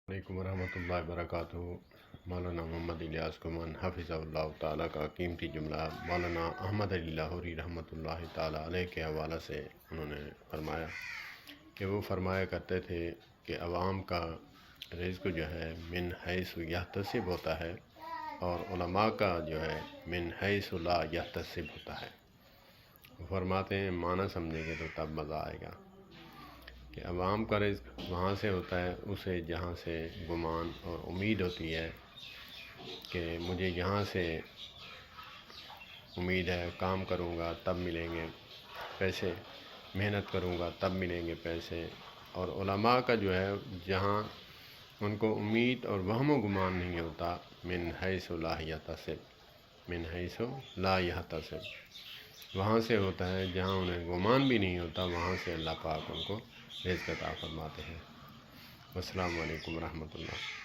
علیکم ورحمۃ اللہ وبرکاتہ۔ مولانا محمد الیاس کمن حفظ اللہ تعالیٰ کا قیمتی جملہ مولانا احمد علی لاہوری رحمۃ اللہ تعالیٰ علیہ کے حوالہ سے انہوں نے فرمایا کہ وہ فرمایا کرتے تھے کہ عوام کا رزق جو ہے من حیث یحتسب ہوتا ہے اور علماء کا جو ہے من حیث لا یحتسب ہوتا ہے۔ وہ فرماتے ہیں معنی سمجھیں گے تو تب مزہ آئے گا کہ عوام کا رزق وہاں سے ہوتا ہے اسے جہاں سے گمان اور امید ہوتی ہے کہ مجھے یہاں سے امید ہے، کام کروں گا تب ملیں گے پیسے، محنت کروں گا تب ملیں گے پیسے۔ اور علماء کا جو ہے جہاں ان کو امید اور وہم و گمان نہیں ہوتا، من حیث لا یحتسب، من حیث لا یحتسب، وہاں سے ہوتا ہے جہاں انہیں گمان بھی نہیں ہوتا، وہاں سے اللہ پاک ان کو رزق عطا فرماتے ہیں۔ السلام علیکم ورحمۃ اللہ۔